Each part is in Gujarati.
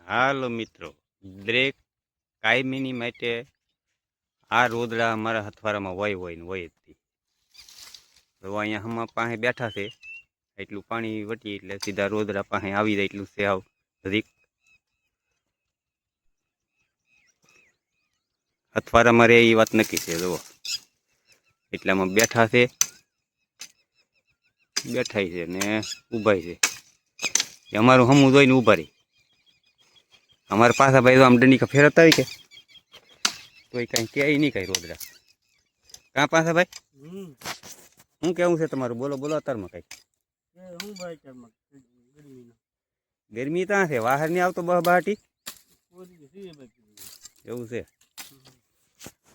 હાલો મિત્રો, દરેક કાયમીની માટે આ રોદડા અમારા હથવારામાં હોય ને હોય જ તે. તો અહીંયા હમા પાસે બેઠા છે, એટલું પાણી વટી એટલે સીધા રોદડા પાસે આવી જાય એટલું છે. આવ રીક હથવારામાં રહે એ વાત નક્કી છે. જુઓ એટલામાં બેઠા છે ને ઊભા છે. અમારું હમું જોઈને ઊભા રહી. અમારા પાછા ભાઈ તો આમ દંડી ફેરવતા હોય કે તો એ કઈ કે નહીં કઈ રોદડા કાં પાછા ભાઈ શું કેવું છે તમારું? બોલો બોલો. અત્યારમાં કઈ ગરમી ત્યાં છે, બહાર નહીં આવતો બહાટી એવું છે.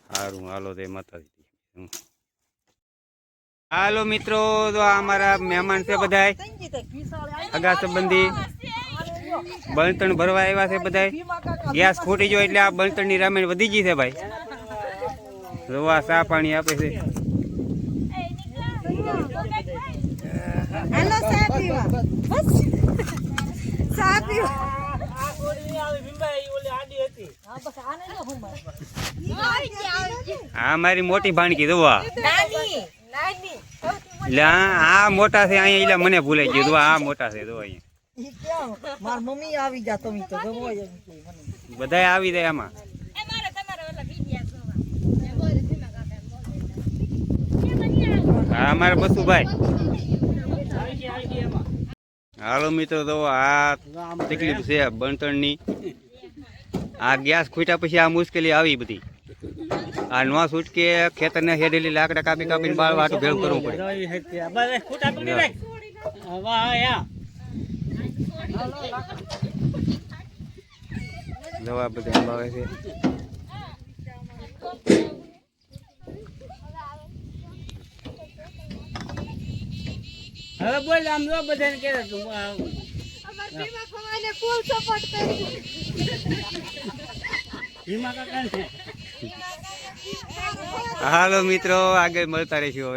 સારું હાલો તે માતાજી. હાલો મિત્રો, તો અમારા મહેમાન છે બધા સગા સંબંધી બળતણ ભરવા આવ્યા છે. બધા ગેસ ખોટી ગયો એટલે આ બળતણ ની રામાયણ વધી ગઈ છે ભાઈ. જોવા ચા પાણી આપે છે. હા મારી મોટી ભાણકી જોવા એટલે આ મોટા છે અહીંયા. એટલે મને ભૂલાઈ ગયું. આ મોટા છે જો અહીંયા બધા આવી જાય આમાં. હા અમારે બસુભાઈ. હાલો મિત્રો, તો આ તકલીફ છે બણતણની. આ ગેસ ખૂટ્યા પછી આ મુશ્કેલી આવી બધી. આ નો છૂટકે ખેતરને હેડેલી લાકડા કાપી કાપીને બાળ વાટું ભેળું કરવું પડે. દવા બધા અંબાવે છે. હવે બોલ આમ જો બધાને કે હાલો મિત્રો, આગળ મળતા રહીશું.